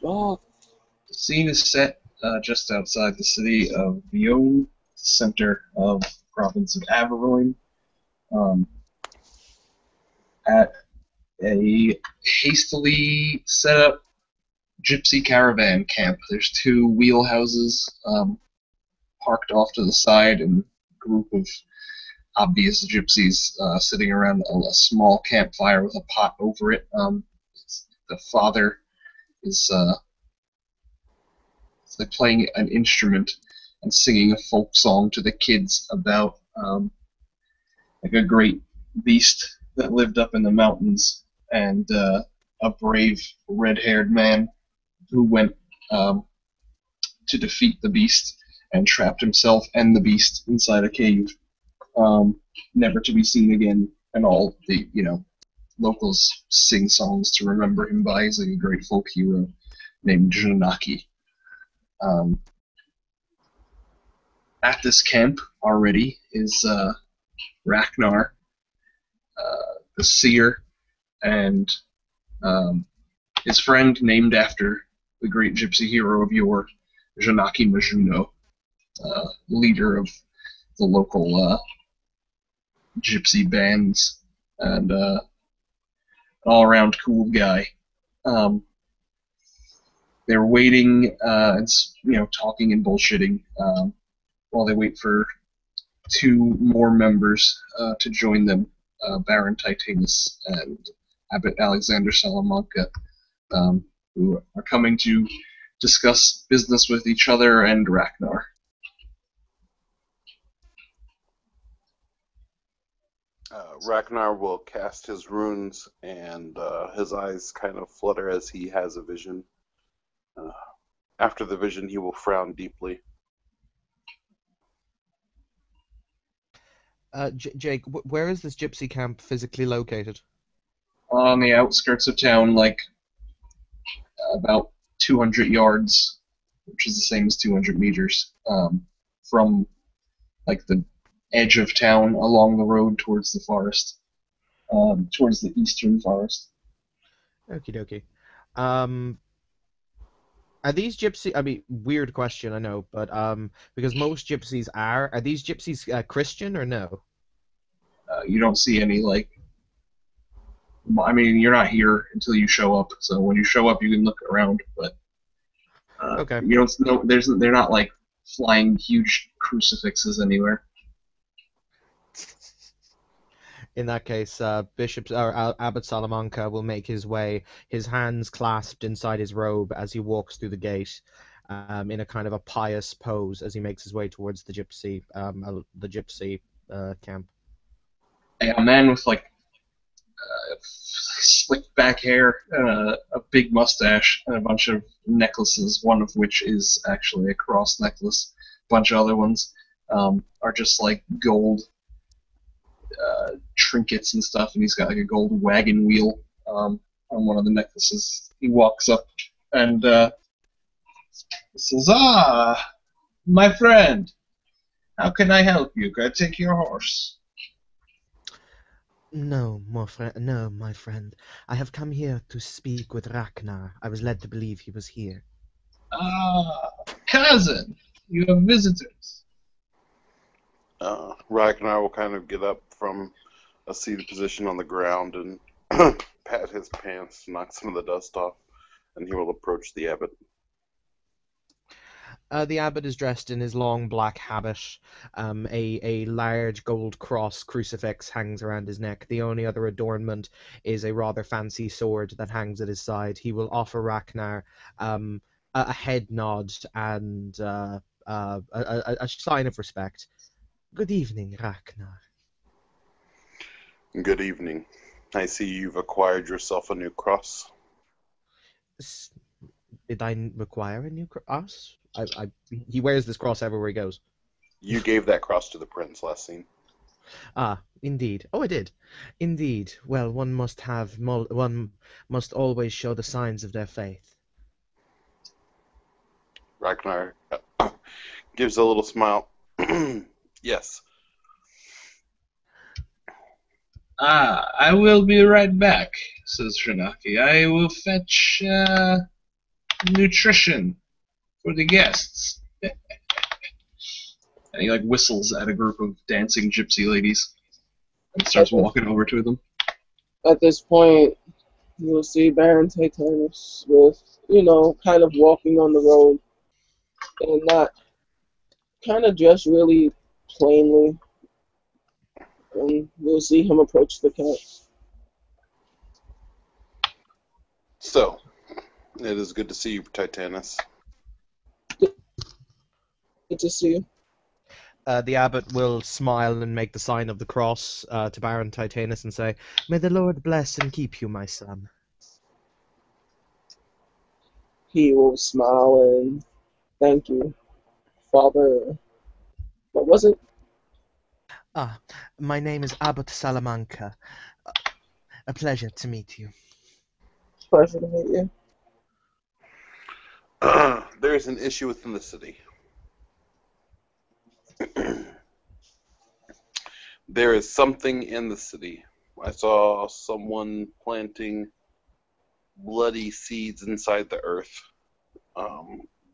Well, the scene is set just outside the city of Vion, center of the province of Averoigne, um, at a hastily set up gypsy caravan camp. There's two wheelhouses parked off to the side, and a group of obvious gypsies sitting around a small campfire with a pot over it. The father is like playing an instrument and singing a folk song to the kids about like a great beast that lived up in the mountains and a brave red-haired man who went um, to defeat the beast and trapped himself and the beast inside a cave, never to be seen again. And all the locals sing songs to remember him by. He's like a great folk hero named Janaki. Um, at this camp already is Ragnar, the seer, and um, his friend named after the great gypsy hero of yore, Janaki Majuno, leader of the local gypsy bands, and all around cool guy. Um, they're waiting and talking and bullshitting while they wait for two more members to join them, Baron Titanus and Abbot Alexander Salamanca, who are coming to discuss business with each other and Ragnar. Ragnar will cast his runes, and his eyes kind of flutter as he has a vision. Uh, After the vision, he will frown deeply. Jake, where is this gypsy camp physically located? On the outskirts of town, like about 200 yards, which is the same as 200 meters, from like the edge of town along the road towards the forest, towards the eastern forest. Okie dokie. Um, are these gypsy? I mean, weird question, I know, but because most gypsies are these gypsies Christian or no? You don't see any like. I mean, you're not here until you show up. So when you show up, you can look around, but Okay. you don't know. They're not like flying huge crucifixes anywhere. In that case, Bishop or Abbot Salamanca will make his way, his hands clasped inside his robe as he walks through the gate, in a kind of a pious pose as he makes his way towards the gypsy camp. A man with like slicked back hair, a big mustache, and a bunch of necklaces. One of which is actually a cross necklace. A bunch of other ones are just like gold trinkets and stuff, and he's got like a gold wagon wheel on one of the necklaces. He walks up and says, "Ah, my friend, how can I help you? Can I take your horse?" No, my friend. I have come here to speak with Ragnar. I was led to believe he was here. Ah, cousin, you have visitors. Ragnar will kind of get up from a seated position on the ground and pat his pants to knock some of the dust off, and he will approach the abbot. The abbot is dressed in his long black habit. A large gold cross crucifix hangs around his neck. The only other adornment is a rather fancy sword that hangs at his side. He will offer Ragnar a head nod and a sign of respect. Good evening, Ragnar. Good evening. I see you've acquired yourself a new cross. S- Did I require a new cross? He wears this cross everywhere he goes. You gave that cross to the prince last scene. Ah, indeed. Oh, I did. Indeed. Well, one must always show the signs of their faith. Ragnar gives a little smile. Yes. Ah, I will be right back, says Shinaki. I will fetch nutrition for the guests. And he like whistles at a group of dancing gypsy ladies and starts walking over to them. At this point, you'll see Baron Titanus with, kind of walking on the road and not kind of dressed really plainly. And you'll see him approach the cat. So, it is good to see you, Titanus. Good to see you. The abbot will smile and make the sign of the cross to Baron Titanus and say, "May the Lord bless and keep you, my son." He will smile and thank you, Father. What was it? My name is Abbot Salamanca. A pleasure to meet you. Pleasure to meet you. There is an issue within the city. There is something in the city. I saw someone planting bloody seeds inside the earth.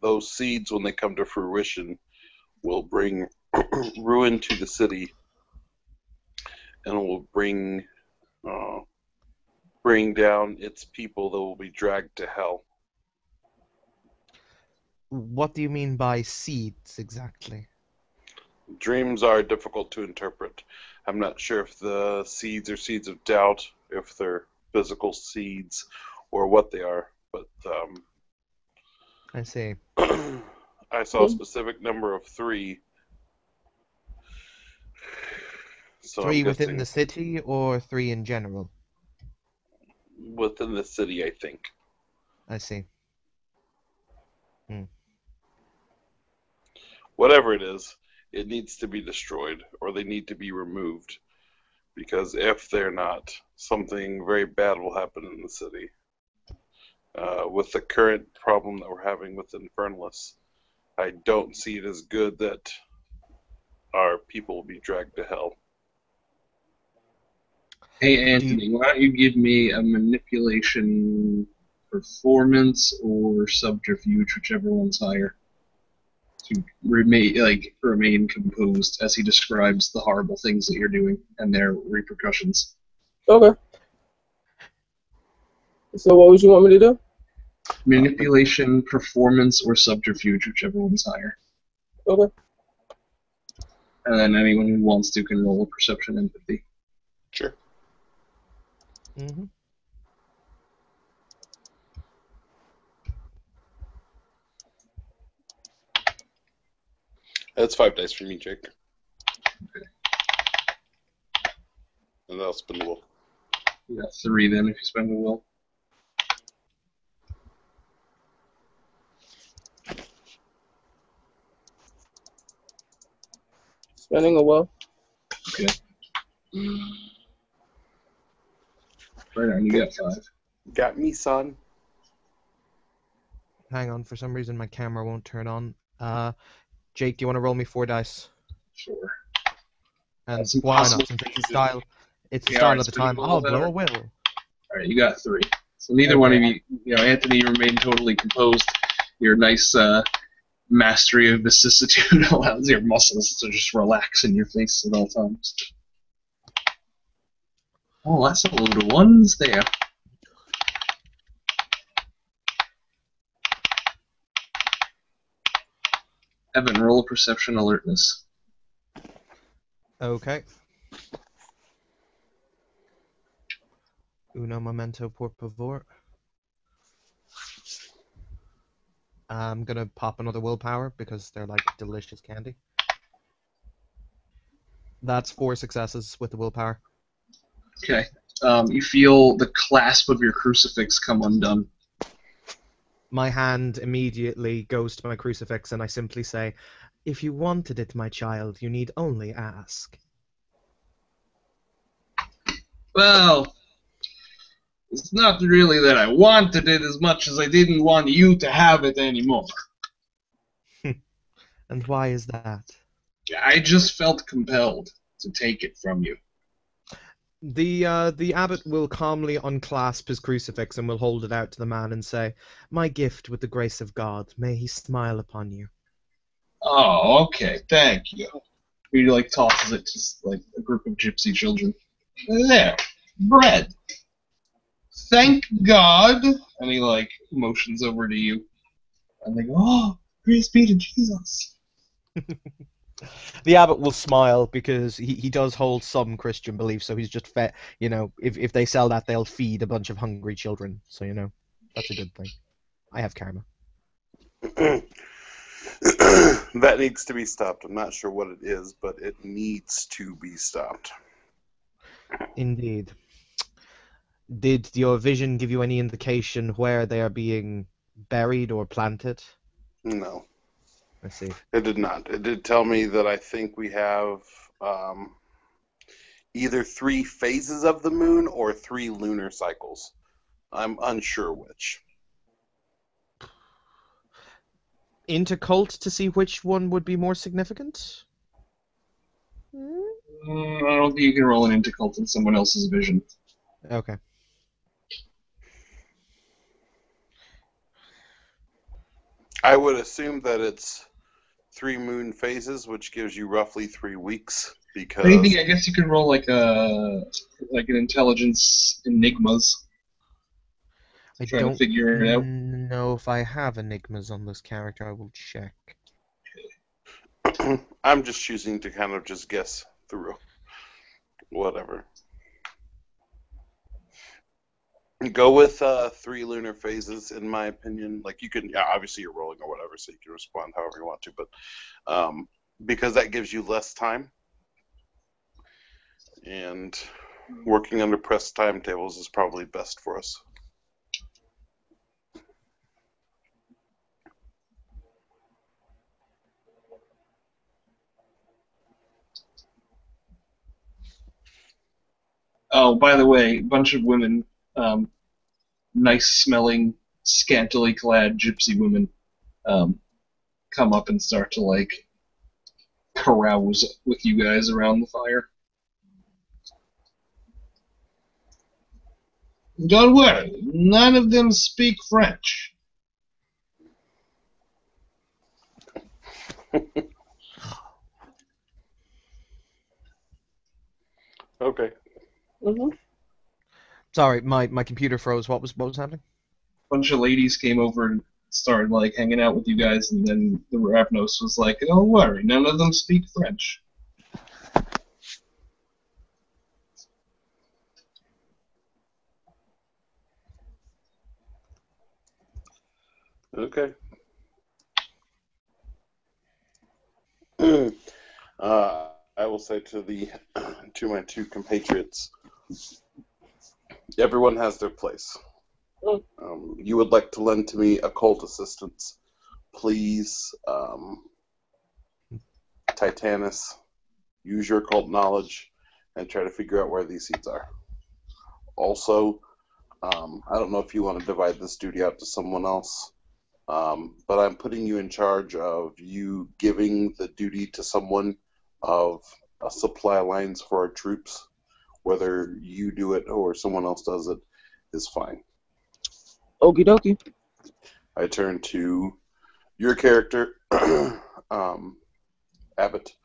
Those seeds, when they come to fruition, will bring ruin to the city, and will bring down its people that will be dragged to hell. What do you mean by seeds exactly? Dreams are difficult to interpret. I'm not sure if the seeds are seeds of doubt, if they're physical seeds, or what they are, but I see. I saw a specific number of 3. So 3 I'm within guessing the city or 3 in general? within the city, I think. I see. Whatever it is, it needs to be destroyed, or they need to be removed. Because if they're not, something very bad will happen in the city. With the current problem that we're having with Infernalist, I don't see it as good that our people will be dragged to hell. Hey, Anthony, why don't you give me a manipulation performance or subterfuge, whichever one's higher, to remain composed as he describes the horrible things that you're doing and their repercussions. Okay. So what would you want me to do? Manipulation, performance, or subterfuge, whichever one's higher. Okay. And then anyone who wants to can roll a perception empathy. Sure. Mm-hmm. That's 5 dice for me, Jake. Okay. And I'll spin the will. You got 3 then if you spend a will. Spending a will. Okay. Right on, you got 5. Got me, son. Hang on, for some reason my camera won't turn on. Jake, do you want to roll me 4 dice? Sure. And That's why impossible. not? Since it's the style, it's the Yeah, style alright, of the spin a time. will, I'll is that blow a alright? will. Alright, you got 3. So neither one of you, Anthony, you remain totally composed. Your nice mastery of vicissitude allows your muscles to just relax in your face at all times. Oh, that's a load of 1s there. Evan, roll a perception alertness. Okay. Uno momento, por favor. I'm gonna pop another willpower because they're like delicious candy. That's 4 successes with the willpower. Okay. You feel the clasp of your crucifix come undone. My hand immediately goes to my crucifix and I simply say, "If you wanted it, my child, you need only ask." Well, it's not really that I wanted it as much as I didn't want you to have it anymore. And why is that? I just felt compelled to take it from you. The abbot will calmly unclasp his crucifix and will hold it out to the man and say, "My gift with the grace of God, may he smile upon you." Oh, okay, thank you. He like tosses it to like a group of gypsy children. There, bread. Thank God. And he like motions over to you, and they go, "Oh, praise be to Jesus." The abbot will smile because he does hold some Christian beliefs, so he's just fed, if they sell that, they'll feed a bunch of hungry children. So, that's a good thing. I have karma. That needs to be stopped. I'm not sure what it is, but it needs to be stopped. Indeed. Did your vision give you any indication where they are being buried or planted? No, I see. it did not. It did tell me that I think we have either 3 phases of the moon or 3 lunar cycles. I'm unsure which. Into cult to see which one would be more significant? I don't think you can roll an intercult in someone else's vision. Okay. I would assume that it's 3 moon phases, which gives you roughly 3 weeks. Because Anything, I guess you could roll like an intelligence enigmas. I Trying to don't figure it out. know if I have enigmas on this character. I will check. I'm just choosing to kind of just guess through whatever. Go with 3 lunar phases, in my opinion. Like, you can, obviously you're rolling or whatever, so you can respond however you want to, but because that gives you less time, and working under pressed timetables is probably best for us. Oh, by the way, a bunch of women, nice-smelling, scantily clad gypsy women, come up and start to like carouse with you guys around the fire. Don't worry, none of them speak French. Okay. Mm-hmm. Sorry, my computer froze. What was happening? A bunch of ladies came over and started like hanging out with you guys, and then the Ravnos was like, "Don't worry, none of them speak French." Okay. I will say to my 2 compatriots, everyone has their place. You would like to lend to me occult assistance, please, Titanus, use your occult knowledge and try to figure out where these seeds are. Also, I don't know if you want to divide this duty out to someone else, but I'm putting you in charge of you giving the duty to someone of supply lines for our troops. Whether you do it or someone else does it is fine. Okie dokie. I turn to your character, Abbott.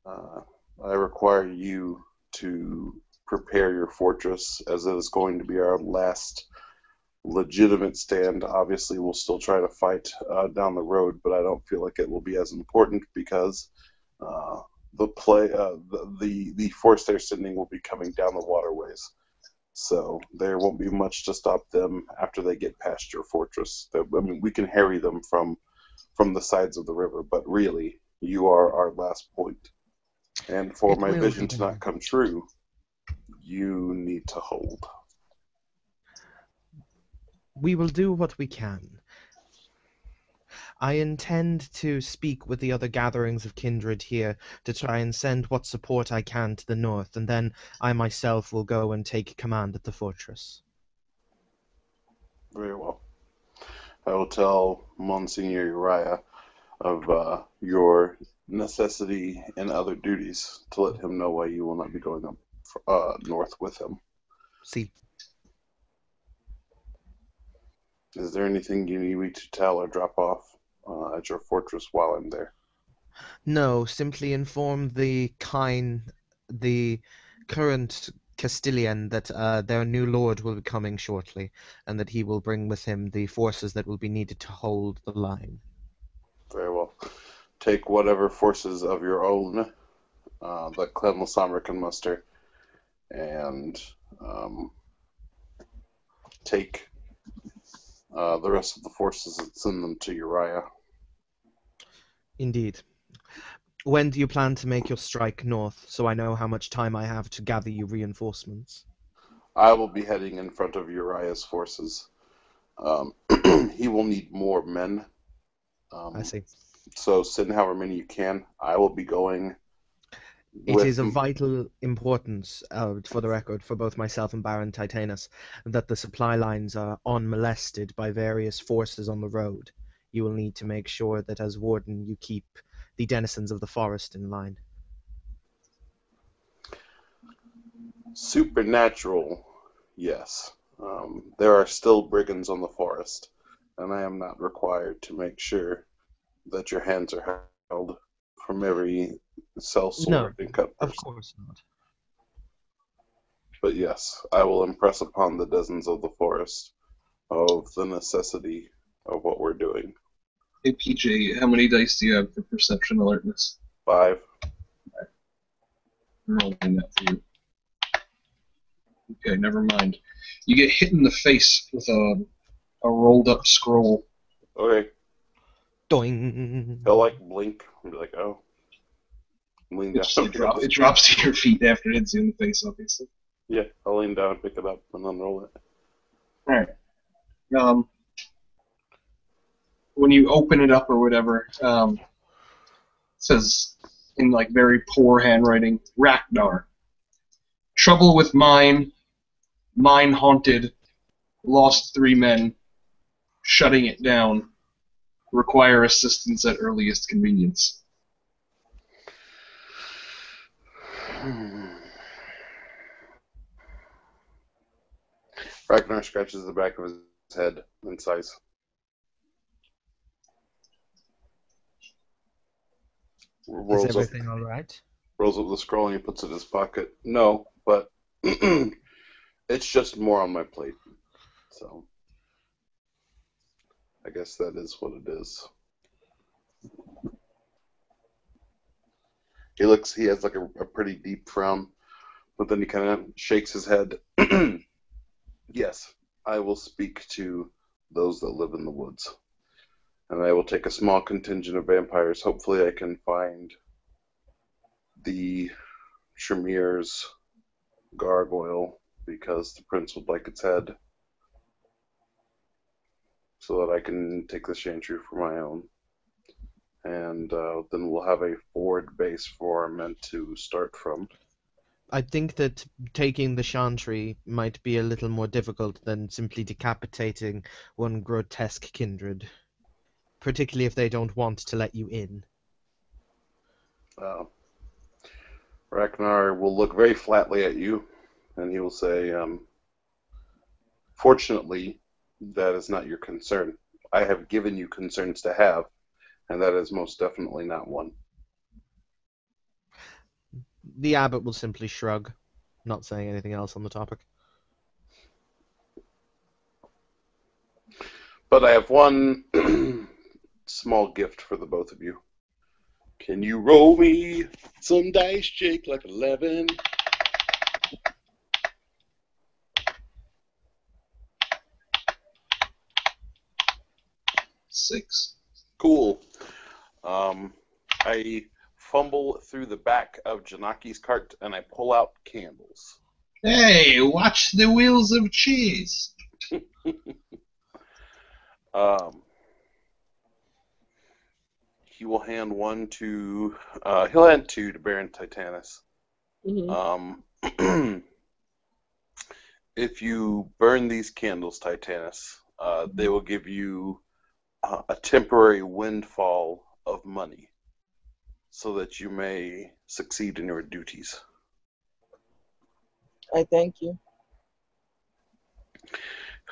I require you to prepare your fortress, as it is going to be our last legitimate stand. Obviously, we'll still try to fight down the road, but I don't feel like it will be as important because the force they're sending will be coming down the waterways. So there won't be much to stop them after they get past your fortress. I mean, we can harry them from the sides of the river, but really, you are our last point. And for my vision to not come true, you need to hold. We will do what we can. I intend to speak with the other gatherings of kindred here to try and send what support I can to the north, and then I myself will go and take command at the fortress. Very well. I will tell Monsignor Uriah of your necessity and other duties to let him know why you will not be going up north with him. See, Is there anything you need me to tell or drop off at your fortress while I'm there? no, simply inform the current Castilian that their new lord will be coming shortly, and that he will bring with him the forces that will be needed to hold the line. Very well. Take whatever forces of your own that Clem Lasamra can muster, and take the rest of the forces and send them to Uriah. Indeed. When do you plan to make your strike north, so I know how much time I have to gather you reinforcements? I will be heading in front of Uriah's forces. He will need more men. I see. So send however many you can. I will be going. It is of vital importance, for the record, for both myself and Baron Titanus, that the supply lines are unmolested by various forces on the road. You will need to make sure that as warden you keep the denizens of the forest in line. Supernatural, yes. There are still brigands on the forest, and I am not required to make sure that your hands are held from every sellsword and cut Of person. course not. But yes, I will impress upon the denizens of the forest of the necessity of what we're doing. Hey, PJ, how many dice do you have for perception alertness? 5. I'm rolling that for you. Okay, never mind. You get hit in the face with a rolled up scroll. Okay. Doing. He'll like blink and be like, oh. Lean down. It drops to your feet after it hits you in the face, obviously. Yeah, I'll lean down, pick it up, and unroll it. Alright. When you open it up or whatever, it says in like very poor handwriting, Ragnar. Trouble with mine haunted, lost 3 men, shutting it down, require assistance at earliest convenience. Ragnar scratches the back of his head and sighs. Is everything all right? Rolls up the scroll and he puts it in his pocket. No, but it's just more on my plate. So I guess that is what it is. He has like a pretty deep frown, but then he kind of shakes his head. Yes, I will speak to those that live in the woods. And I will take a small contingent of vampires. Hopefully I can find the Tremir's gargoyle, because the prince would like its head, so that I can take the Chantry for my own. And then we'll have a forward base for our men to start from. I think that taking the Chantry might be a little more difficult than simply decapitating one grotesque kindred, particularly if they don't want to let you in. Ragnar will look very flatly at you, and he will say, fortunately, that is not your concern. I have given you concerns to have, and that is most definitely not one. The abbot will simply shrug, not saying anything else on the topic. But I have one small gift for the both of you. Can you roll me some dice, Jake, like 11? Six. Cool. I fumble through the back of Janaki's cart and I pull out candles. Hey, watch the wheels of cheese. He will hand one to. He'll hand 2 to Baron Titanus. Mm-hmm. If you burn these candles, Titanus, they will give you a temporary windfall of money, so that you may succeed in your duties. I thank you.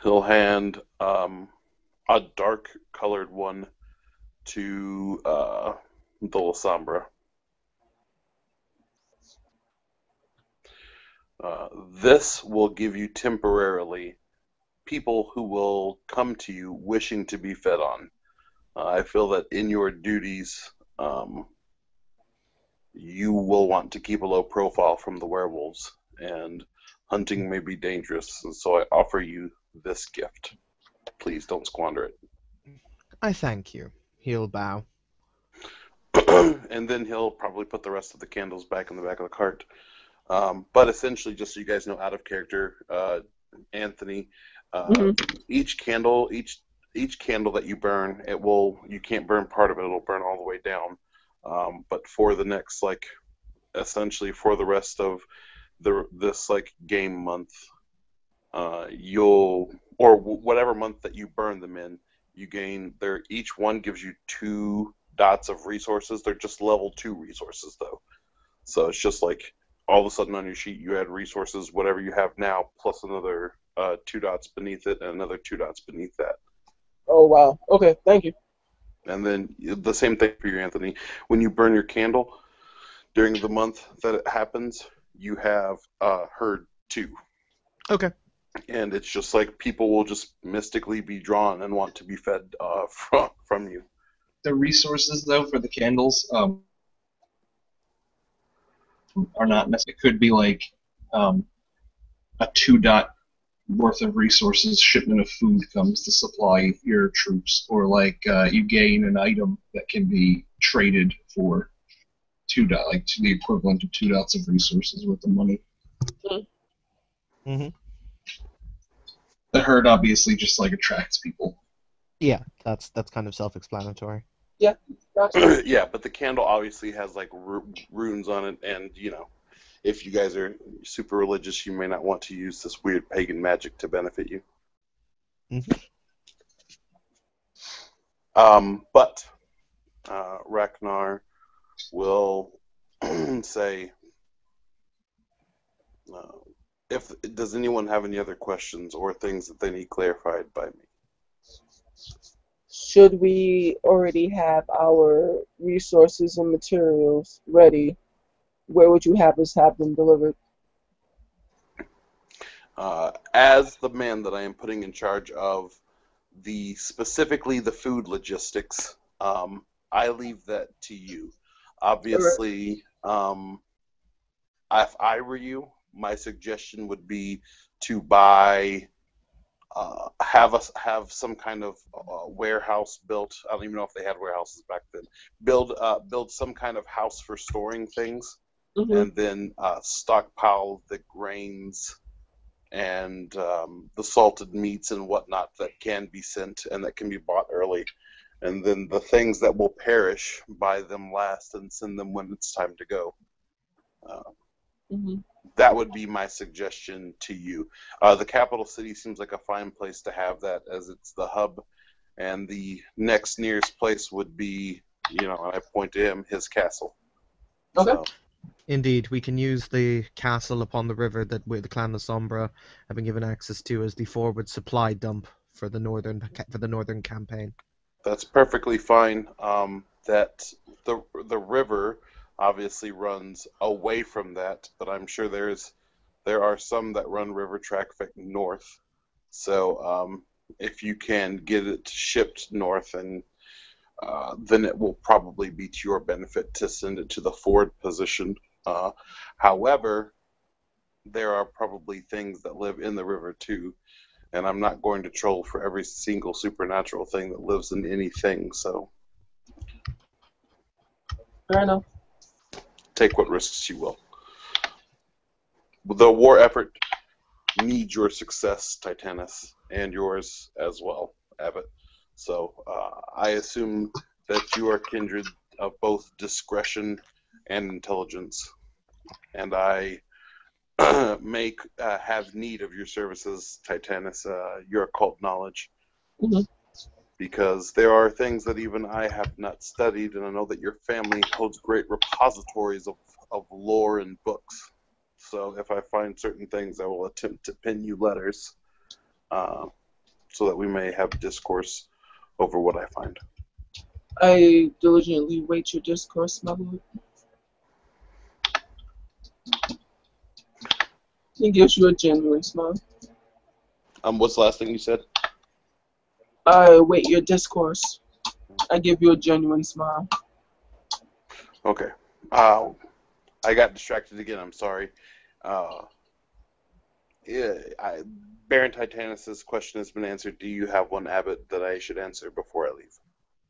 He'll hand a dark colored one to the Lasombra. This will give you temporarily people who will come to you wishing to be fed on. I feel that in your duties, you will want to keep a low profile from the werewolves, and hunting may be dangerous, and so I offer you this gift. Please don't squander it. I thank you. He'll bow. And then he'll probably put the rest of the candles back in the back of the cart. But essentially, just so you guys know, out of character, Anthony, Hmm. each candle that you burn, you can't burn part of it; it'll burn all the way down. But for the next, like, essentially for the rest of this like game month, whatever month that you burn them in, you gain there. Each one gives you 2 dots of resources. They're just level 2 resources though, so it's just like all of a sudden on your sheet you add resources, whatever you have now, plus another 2 dots beneath it, and another 2 dots beneath that. Oh wow. Okay, thank you. And then the same thing for you, Anthony. When you burn your candle during the month that it happens, you have herd 2. Okay. And it's just like people will just mystically be drawn and want to be fed from you. The resources, though, for the candles are not necessary. It could be like a 2-dot worth of resources, shipment of food comes to supply your troops, or like you gain an item that can be traded for 2 dot, like to the equivalent of 2 dots of resources worth of money. Mm-hmm. The herd obviously just like attracts people. Yeah, that's kind of self-explanatory. Yeah, gotcha. Yeah, but the candle obviously has like runes on it, and if you guys are super religious, you may not want to use this weird pagan magic to benefit you. Mm-hmm. But Ragnar will say, does anyone have any other questions or things that they need clarified by me? Should we already have our resources and materials ready, where would you have us have them delivered? As the man that I am putting in charge of specifically the food logistics, I leave that to you. Obviously, if I were you, my suggestion would be to buy, have some kind of warehouse built. I don't even know if they had warehouses back then. Build some kind of house for storing things, Mm-hmm. and then stockpile the grains and the salted meats and whatnot that can be sent and that can be bought early. And then the things that will perish, buy them last and send them when it's time to go. Mm-hmm. That would be my suggestion to you. The capital city seems like a fine place to have that, as it's the hub, and the next nearest place would be, and I point to him, his castle. Okay. So, Indeed, we can use the castle upon the river that the clan Lasombra have been given access to as the forward supply dump for the northern campaign. that's perfectly fine. That the river obviously runs away from that, but I'm sure there are some that run river traffic north. So if you can get it shipped north, and then it will probably be to your benefit to send it to the forward position. However, there are probably things that live in the river too, and I'm not going to troll for every single supernatural thing that lives in anything, so Fair enough. take what risks you will. The war effort needs your success, Titanus, and yours as well, Abbott. So I assume that you are kindred of both discretion and intelligence, and I may have need of your services, Titanus, your occult knowledge, Mm-hmm. because there are things that even I have not studied, and I know that your family holds great repositories of lore and books. So if I find certain things, I will attempt to pin you letters, so that we may have discourse over what I find. I diligently wait your discourse, my lord. He gives you a genuine smile. What's the last thing you said? I wait your discourse. I give you a genuine smile. Okay. I got distracted again. I'm sorry. Yeah, Baron Titanus' question has been answered. Do you have one, Abbot, that I should answer before I leave?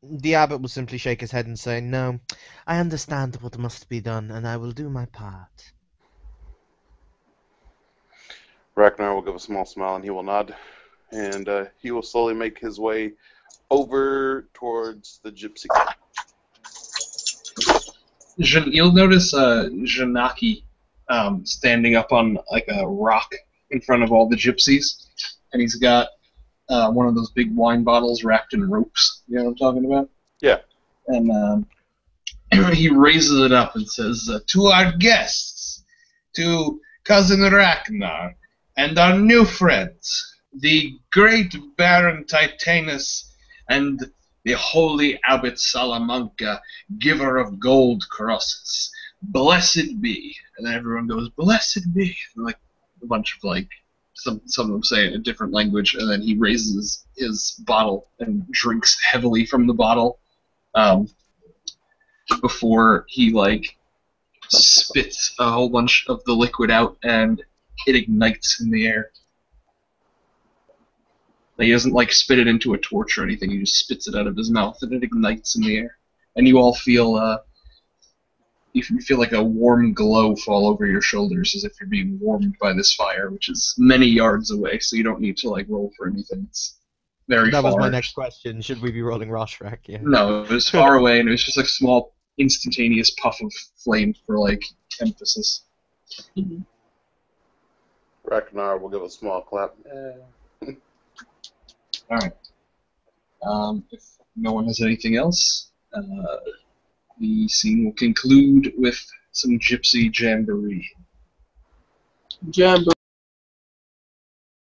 The abbot will simply shake his head and say, "No, I understand what must be done, and I will do my part." Ragnar will give a small smile and he will nod, and he will slowly make his way over towards the gypsy camp. You'll notice Janaki standing up on like a rock in front of all the gypsies, and he's got one of those big wine bottles wrapped in ropes. You know what I'm talking about? Yeah. And he raises it up and says, "To our guests, to Cousin Ragnar, and our new friends, the great Baron Titanus and the holy Abbot Salamanca, giver of gold crosses. Blessed be." And then everyone goes, "Blessed be." And like a bunch of like, some of them say it in a different language, and then he raises his bottle and drinks heavily from the bottle before he like spits a whole bunch of the liquid out, and it ignites in the air. Like, he doesn't like spit it into a torch or anything. He just spits it out of his mouth, and it ignites in the air. And you all feel you feel like a warm glow fall over your shoulders, as if you're being warmed by this fire, which is many yards away. So you don't need to like roll for anything. It's very That far. was my next question. Should we be rolling Roshrek? Yeah. No, it was far away, and it was just like a small, instantaneous puff of flame for like emphasis. Mhm. Ragnar will give a small clap. All right. If no one has anything else, the scene will conclude with some gypsy jamboree. Jamboree.